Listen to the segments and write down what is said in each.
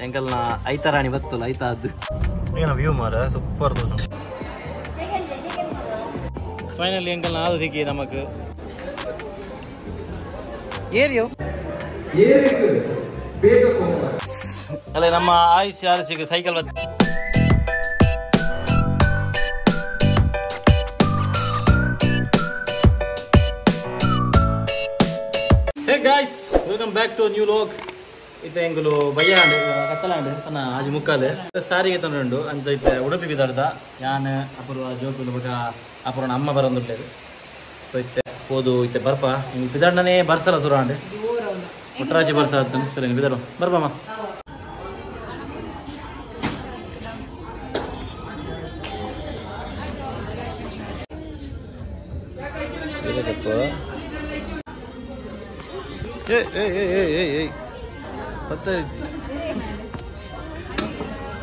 ಎಂಕಲ್ನ ಐತಾರಾಣಿ ಬತ್ತಲ್ಲ ಐತಾದ್ದು ಏನೋ ವ್ಯೂ ಮಾರ ಸೂಪರ್ ತೋರ್ಸ ಫೈನಲಿ ಎಂಕಲ್ನ ಆದು ದಿಕ್ಕಿ ನಮಕ್ ಏರಿಯೋ ಅಲ್ಲ ನಮ್ಮ ಆಯುಷ್ ಆರಿಸಿಗೆ ಸೈಕಲ್ ಬತ್ತ hey guys welcome back to new vlog ಇತ್ತೆ ಎಂಕುಲು ಬಯ್ಯಾಂಡ್ ಕತ್ತಲಾಂಡ್ ತನ್ನ ಆಜು ಮುಕ್ಕಾಲೆ ಸಾರಿಗೆ ತಂಡು ಅಂಚ ಇತ್ತೆ ಉಡುಪಿ ಬಿದ್ದಾಡ್ದ ಯಾನ್ ಅಪೂರ್ವ ಜೋಕುಲು ಬಗ ಅಪೂರ್ವನ ಅಮ್ಮ ಬರೋಂದುಂಟೇದು ಸೊ ಇತ್ತೆ ಹೋದು ಇತ್ತೆ ಬರ್ಪ ಹಿಂಗೆ ಬಿದ್ದಾಡ್ನೇ ಬರ್ಸಲ್ಲ ಸುರಾಂಡ್ ಒಟ್ಟರಾಶಿ ಬರ್ಸ ಸರಿ ಹಿಂಗೆ ಬಿದ್ದಾಡು ಬರ್ಬಮ್ಮ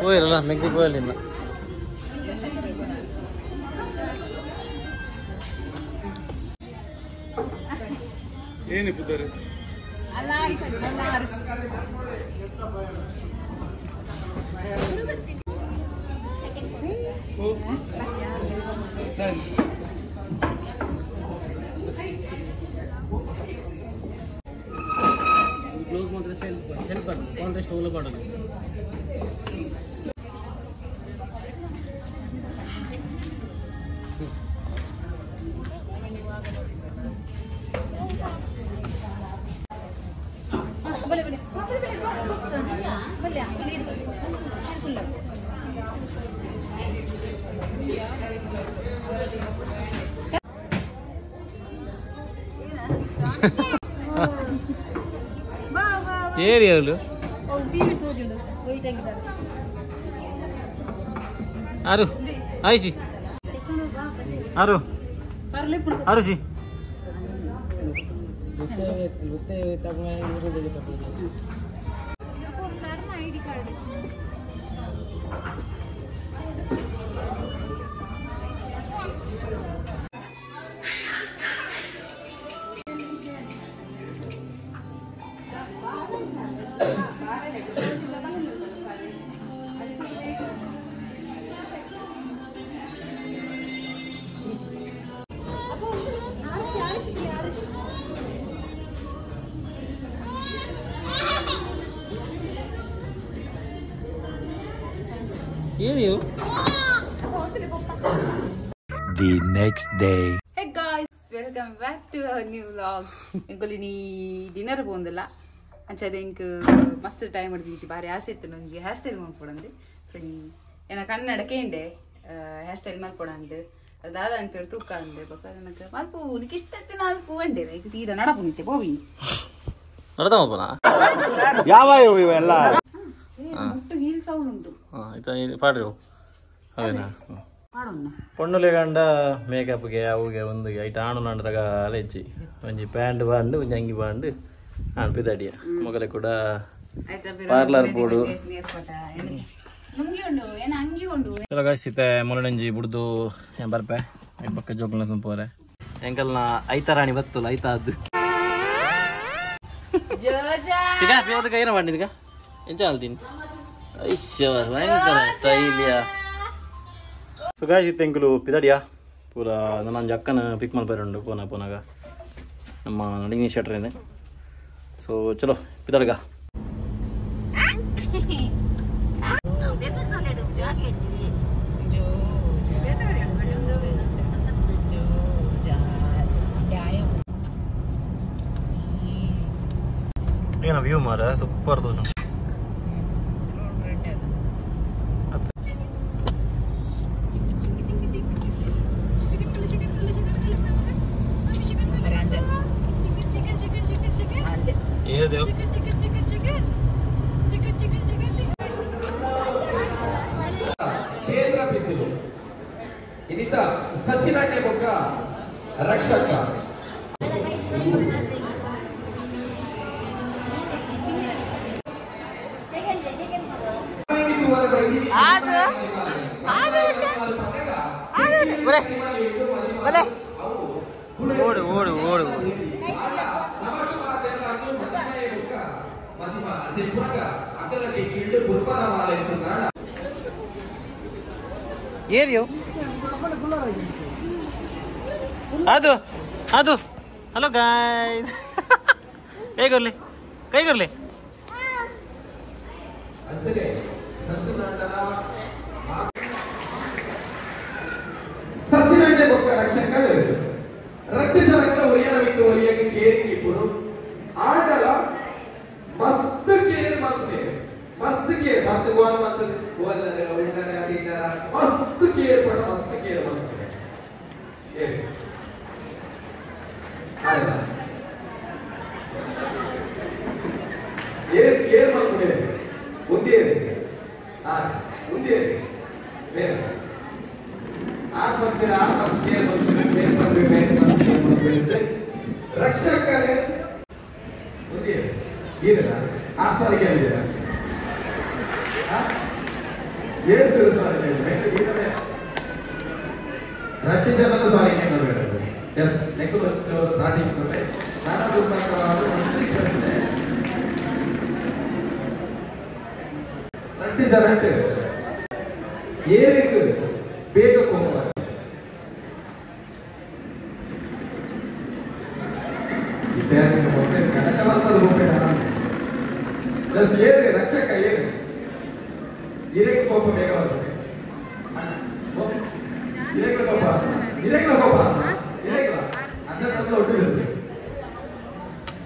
പോയല്ല മെഗ്ദി പോയല്ല ഇന്ന് ಏನು ಪುತ್ತಾರೆ ಕ್ಲೋಸ್ ಮಾತ್ರ ಸೆಲ್ಫ್ ಕಾಂಟ್ರಾಸ್ಟ್ ಹೋಗಲು ಮಾಡೋದು ಏರಿಯಲು ಆರು ಆಯ್ಸಿ ಆರು ಆರುಸಿ The next day. Hey guys, welcome back to our new vlog. Engoli ni dinner bondala. Anchade ink mast time adinchi bari aase ittu nange hair style ಮಾಡ್ಕೊಡಂದೆ. So ni ena kannadake inde hair style ಮಾಡ್ಕೊಡಂದೆ. ಅದಾದ ಅಂತ ತೂಕ ಅಂದೆ ಬಕ ನನಗೆ ಮಲ್ಪು ನಿಕಿಷ್ಟಕ್ಕೆ ನಾಲ್ಕು ಅಂಡೆ ಈಗ ಸೀದಾ ನಡಪುನಿತೆ ಬೋವಿ. ನಡದಮಪ್ಪನ ಯಾವ ಇವೆಲ್ಲ ಮುಟ್ಟು ಹೀಲ್ ಸೌಂಡ್ ಉಂಟು. ಇದು ಪಾಡ್ರಿ ಅವೇನಾ ಪೊಣ್ಣುಲೆ ಗಂಡ ಮೇಕಪ್ಗೆ ಅವುಗೆ ಒಂದು ಐಟ ಆಣು ನಂಡ್ರಾಗ ಅಲೆಜ್ಜಿ ಒಂಜಿ ಪ್ಯಾಂಟ್ ಬಾಂಡು ಒಂಜಿ ಅಂಗಿ ಬಾಂಡು ಆಣ್ ಪಿದಾಡಿಯ ಮೊಗಲೆ ಕೂಡ ಪಾರ್ಲರ್ ಬೋರ್ಡು ಚಲೋ ಗಾಯ್ಸಿತ್ತೆ ಮೊಲಡಂಜಿ ಬುಡ್ದು ಏನ್ ಬರ್ಪೆ ಐಟ್ ಬಕ್ಕ ಜೋಕಲ್ನ ತುಂಪೋರೆ ಎಂಕಲ್ನ ಐತಾರಾಣಿ ಬತ್ತಲ್ಲ ಐತಾದ್ದು ಈಗ ಬೇವದ ಕೈನ ಮಾಡಿದ್ಗ ಎಂಚ ಅಲ್ತೀನಿ ಐಶ್ಯ ಭಯಂಕರ ಸ್ಟೈಲಿಯಾ ಸೊ ಗಾಯ್ಸ್ ಇತ್ತು ಎಂಕುಲು ಪಿದಾಡಿಯಾ ಪೂರ ನನ್ನ ಅಕ್ಕನ ಪಿಕ್ ಮಾಡ್ಬಾರುಂಡು ಪೋನಾಗ ನಮ್ಮ ನಡಿನಿ ಶೆಟ್ರೇನೆ ಸೊ ಚಲೋ ಪಿದಾಡ್ಗ ಏನೋ ವ್ಯೂ ಮಾರ ಸೂಪರ್ ತೋರ್ಸ ಕೇಂದ್ರ ಬಿಂದು ಇನ್ನಿತ ಸಚಿನಾಟ್ಯ ಬೊಕ್ಕ ರಕ್ಷಕ ಓಡು ಓಡು ಓಡು ಓಡು ಏರಿಯೋ ಅದು ಅದು ಹಲೋ ಗಾಯ್ಸ್ ಕೈ ಕೊರ್ಲಿ ಕೈ ಕೊರ್ಲಿ సచిన్ అంటే ఒక రక్షకుడు రక్తి జరగల ఒరియనవిందు ఒరియకి కేరింగ్ ఇప్పుడు ఆటల మస్తు కేర్ ಮಾಡ್ತಾರೆ ಮಸ್ತ್ ಕೇರ್ ಮಸ್ತ್ ಗೋಲ್ ಮಸ್ತ್ ಓದರೆ ಉಲ್ಟರೆ ಅದಿಟರ ಮಸ್ತ್ ಕೇರ್ ಮಾಡ್ತಾರೆ ಏ ಅಲ್ಲ ಕೇರ್ ಮಾಡ್ತಾರೆ ಒಂದೇ ಒಂದೇ ಬೇರೆ ರಕ್ಷಕರೇ ರಟ್ಟಿ ಜನರ ಸ್ವಾರಿಗೆ ನೆಕ್ಕು ನಾಟಿಕೊಂಡೆ ನಾನಾ ರಟ್ಟಿ ಜನಕ್ಕೆ ಏರಿಗೂ ಬೇಗ ಕೊಂಬ ರಕ್ಷಕ ಏನು ಇರೇಕ ಕೋಪ ಬೇಗ ಬರುತ್ತೆ ಇರೇಕ ಕೋಪ ಅಂತ ಒಟ್ಟಿರುತ್ತೆ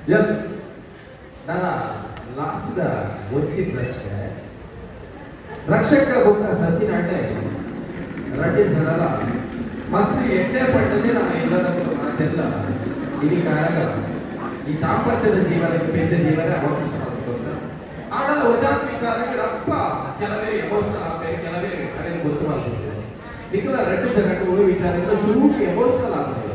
ಎಸ್ ನನ್ನ ಲಾಸ್ಟ್ వచ్చిన ಪ್ರಶ್ನೆ ರಕ್ಷಕ ಬುಕ್ಕ ಸಚಿನ್ అంటే ರಡ್ಡಿ ಸಡಲ ಮಸ್ತ್ ಎಣ್ಣೆ ಪಟ್ಟದೆ ನಮ್ಮ ಎಲ್ಲದಕ್ಕೂ ಮಾತೆಲ್ಲ ఇది కారణం ఈ దాಂಪತ್ಯದ ಜೀವನಕ್ಕೆ ಪೆಂಚ ಜೀವನ ಅವಕಾಶ ಮಾಡ್ತಾರೆ ಆಡಲ ವಜಾತ್ ವಿಚಾರಕ್ಕೆ ರಪ್ಪ ಕೆಲವೇ ಎಮೋಷನಲ್ ಆಗ್ತಾರೆ ಕೆಲವೇ ಅದನ್ನು ಗೊತ್ತು ಮಾಡ್ತಾರೆ ನಿಖಲ ರಡ್ಡಿ ಜನಕ್ಕೆ ಹೋಗಿ ವಿಚಾರಕ್ಕೆ ಶುರುಕ್ಕೆ ಎಮೋಷನಲ್ ಆಗ್ತಾರೆ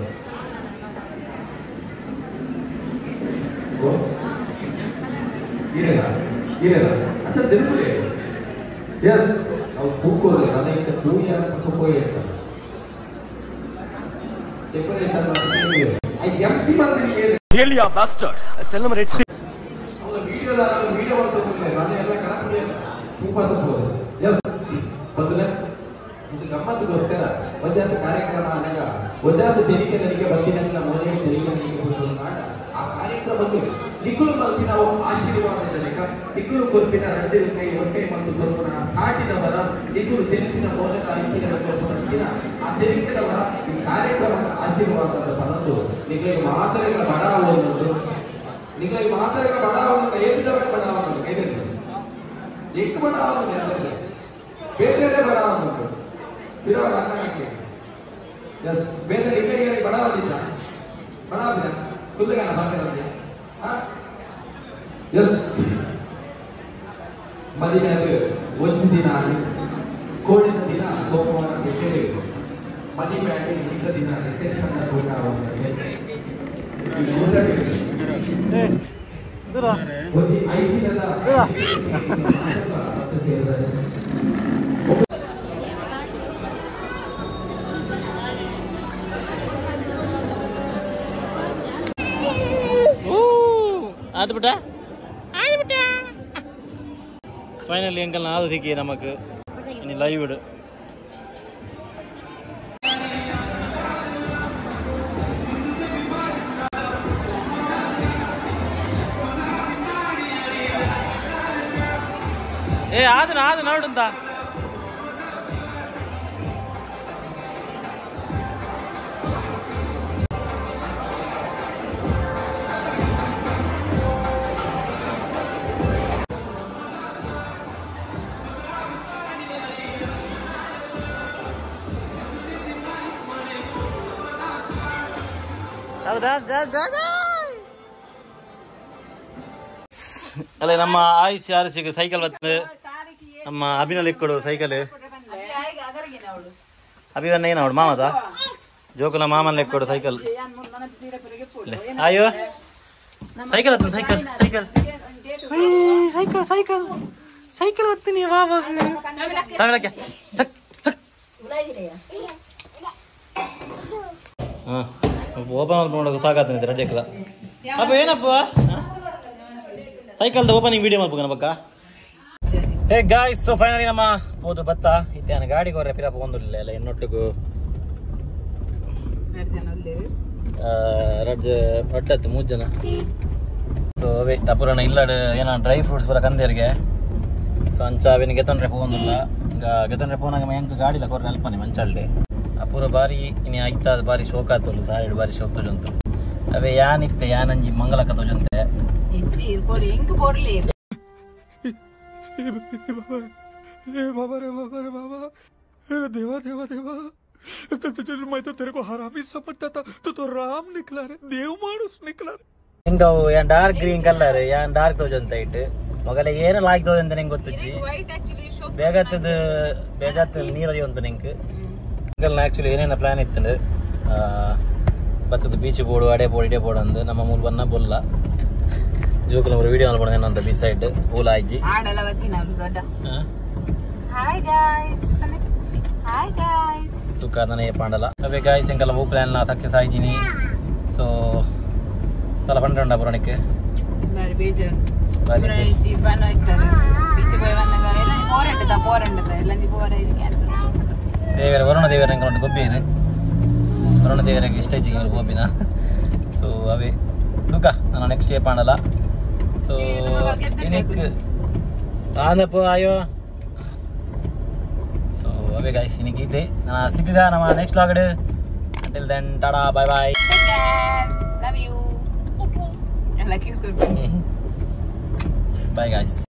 ಇರಲ್ಲ ಅಚ್ಚಾ ದಿನಪುಲೆ ಎಸ್ ನಾವು ಕೂಕೋಲ್ಲ ನನಗೆ ಕೂಲಿ ಅಂತ ಸಪೋಯ್ ಇರ್ತಾರೆ ಡೆಕೋರೇಷನ್ ಮಾಡ್ತಾರೆ ಐ ಎಂಸಿ ಬಂದಿನಿ Really a bastard. Celebrate. ಅವರ ವಿಡಿಯೋ ಮಾಡ್ತಿದ್ದಾರೆ ನಾನು ಎಲ್ಲ ಕಳಪಡೆ ತುಂಬಾ ಸಪೋರ್ಟ್ ಎಸ್ ಬಂದ್ರೆ ಇದು ಗಮ್ಮತ್ತಿಗೋಸ್ಕರ ವಜಾತ ಕಾರ್ಯಕ್ರಮ ಅನಗ ವಜಾತ ತೆರಿಗೆ ನನಗೆ ಬಂದಿನಂತ ಮೊದಲೇ ತೆರಿಗೆ ನನಗೆ ಬಂದು ನಾಡ ಆ ಕಾರ್ಯಕ್ರಮಕ್ಕೆ ನಿಖುಲ್ ಮಲ್ಪಿನ ಆಶೀರ್ವಾದದ ಲೆಕ್ಕ ನಿಖುಲ್ ಕೊರ್ಪಿನ ರಡ್ಡಿ ಕೈ ಒರ್ಕೈ ಮತ್ತು ಕೊರ್ಪನ ಕಾಟಿದವರ ನಿಖುಲ್ ತೆಲುಪಿನ ಮೂಲಕ ಐಕಿನ ಕೊರ್ಪನ ಆ ತೆರಿಕೆದವರ ಈ ಕಾರ್ಯಕ್ರಮದ ಆಶೀರ್ವಾದದ ಫಲದ್ದು ನಿಖಲಿಗೆ ಮಾತ್ರೆಗಳ ಬಡಾವನ್ನುಂಟು ನಿಖಲಿಗೆ ಮಾತ್ರೆಗಳ ಬಡಾವನ್ನು ಏಕದರ ಬಡಾವನ್ನು ಕೈದಲ್ಲಿ ಎಕ್ಕ ಬಡಾವನ್ನು ನೆರವೇರಿದೆ ಬೇರೆ ಬಡಾವನ್ನುಂಟು ವಿರೋಧ ಅನ್ನಕ್ಕೆ ಎಸ್ ಬೇರೆ ನಿಖಲಿಗೆ ಬಡಾವದಿದ್ದ ಬಡಾವಿದ ಕುಲ್ಲಗಾನ ಭಾಗದಲ್ಲಿ ಎಸ್ ಮದಿನ ಒಂದು ದಿನ ಕೋಡಿನ ದಿನ ಸೋಮವಾರ ಬೆಟ್ಟೆ ಮದುವೆ ಆಗಿ ಇಂಥ ದಿನ ರಿಸೆಪ್ಷನ್ ಒಂದು ಐಸಿದ அது விட்டா ஃபைனலி எங்கள் நாள் சிக்கி நமக்கு இனி லைவ் விடு ಏ ಆದು ನೋಡುಂತ ಅಲ್ಲ ನಮ್ಮ ಆಯುಷ್ ಆರಿಸಿಗೆ ಸೈಕಲ್ ಬರ್ತದೆ ನಮ್ಮ ಅಭಿನಲ್ಲಿ ಕೊಡು ಸೈಕಲ್ ಅಭಿವನ್ನ ಏನು ಅವಳು ಮಾಮದ ಜೋಕುಲ ಮಾಮನ್ ಲೆಕ್ಕೊಡು ಸೈಕಲ್ ಅಯ್ಯೋ ಸೈಕಲ್ ಹತ್ತ cycle cycle cycle cycle cycle ಹತ್ತೀನಿ ಬಾಬಾ ಹಾ ಓಪನ್ ಮಾಡೋದು ಸಾಕಾಗ್ತದೆ ರೆಡಿ ಆಗ್ತದ ಅಪ್ಪ ಏನಪ್ಪ ಸೈಕಲ್ದ ಓಪನಿಂಗ್ ವಿಡಿಯೋ ಮಾಡ್ಬೇಕು ಬಕ್ಕ ಹೇ ಗಾಯ್ಸ್ ಸೊ ಫೈನಲಿ ನಮ್ಮ ಹೋದು ಬತ್ತ ಇತ್ತೇನು ಗಾಡಿಗೆ ಹೊರ ಪಿರಪ್ಪ ಒಂದಿಲ್ಲ ಎಲ್ಲ ಇನ್ನೊಟ್ಟಿಗೂ ರಡ್ಡತ್ತು 3 ಜನ ಸೊ ಅವೇ ಅಪುರಣ ಇಲ್ಲಾಡು ಏನೋ ಡ್ರೈ ಫ್ರೂಟ್ಸ್ ಬರ ಕಂದೇರಿಗೆ ಸೊ ಅಂಚ ಅವೇನು ಗೆತೊಂಡ್ರೆ ಹೋಗೋದಿಲ್ಲ ಈಗ ಗೆತೊಂಡ್ರೆ ಹೋನಾಗ ಎಂಕ್ ಗಾಡಿಲ್ಲ ಕೊರ್ರೆ ಅಲ್ಪನೆ ಮಂಚಾಳ್ಡೆ ಅಪುರ ಬಾರಿ ಇನ್ನು ಆಯ್ತಾದ ಬಾರಿ ಶೋಕ ಆತೋಲು ಸಾರಿಡು ಬಾರಿ ಶೋಕ ತೋಜಂತು ಅವೇ ಯಾನಿತ್ತೆ ಯಾನಂಜಿ ಮಂಗಲಕ್ಕ ತೋಜಂತೆ बाबा रे बाबा अरे देवा देवा देवा मैं तो तेरे को हरामी समझता था तो राम निकला रे देव मानुस निकला रे ಹಿಂಗವು ಏನ್ ಡಾರ್ಕ್ ಗ್ರೀನ್ ಕಲರ್ ಏನ್ ಡಾರ್ಕ್ ತೋಜಂತ ಇಟ್ಟು ಮಗಲ ಏನು ಲಾಯ್ಕ್ ತೋಜಂತ ನಿಂಗೆ ಗೊತ್ತಿಜ್ಜಿ ಬೇಗತ್ತದ ನೀರದಿ ಉಂಟು ನಿಂಗೆ ಹಿಂಗಲ್ ಆಕ್ಚುಲಿ ಏನೇನ ಪ್ಲಾನ್ ಇತ್ತು ಬತ್ತದ ಬೀಚ್ ಬೋಡು ಅಡೆ ಬೋಡು ಇಡೆ ಬೋಡು ಅಂದು ನಮ್ಮ ಮೂಲ ಬನ್ನ ಬೊಲ್ಲ ಜೋಕುಲ ಒಂದು ವಿಡಿಯೋ ಮಾಡ್ಬೋಣ ಏನಂತ ಬೀಚ್ ಸೈಡ್ ಊಲ ಆಯ್ಜಿ ಆಡಲ್ಲ ಬತ್ತೀನಿ ಅವ್ರು ದೊಡ್ಡ ಹಾಯ್ ಗಾಯ್ಸ್ ಹಾಯ್ ಗಾಯ್ಸ್ ತುಕ ನನಗೆ ಪಾಂಡಲ ಅವೇ ಗಾಯ್ಸ್ ಇಂಕಲ್ಲ ಹೂ ಪ್ಲಾನ್ ತಕ್ಕೆ ಸಾಯ್ಜಿನಿ ಸೊ ತಲ ಪಂಡ್ರಂಡ ಬರೋಣಕ್ಕೆ ಬಾರಿ ಬೇಜಾರು ಬೀಚ್ ಬನ್ನ ಇರ್ತಾರೆ ಬೀಚ್ போய் வந்தங்க எல்லாம் போறண்டத எல்லாம் போற இது ಕ್ಯಾನ್ಸಲ್ ದೇವರ ವರುಣ ದೇವರ ಅಂಕಲ್ ಗೊಬ್ಬೇರು ವರುಣ ದೇವರಿಗೆ ಇಷ್ಟ ಇಚ್ಚಿಗೆ ಗೋಪಿನ ಸೊ ಅವೇ ತುಕ ನಾನು ನೆಕ್ಸ್ಟ್ ಡೇ ಪಾಂಡಲ ಸೊ ಇನ್ನಕ್ಕೆ ಆನಪ್ಪ ಅಯ್ಯೋ ಸೊ ಅವೇ ಗಾಯ್ಸ್ ಇನ್ನಕ್ಕೆ ಇದೆ ನಾನು ಸಿಕ್ಕಿದ ನಮ್ಮ next vlog until then tata bye bye love you ಎಲ್ಲ ಕಿಸ್ ಕೊಡ್ತೀನಿ ಬೈ ಗಾಯ್ಸ್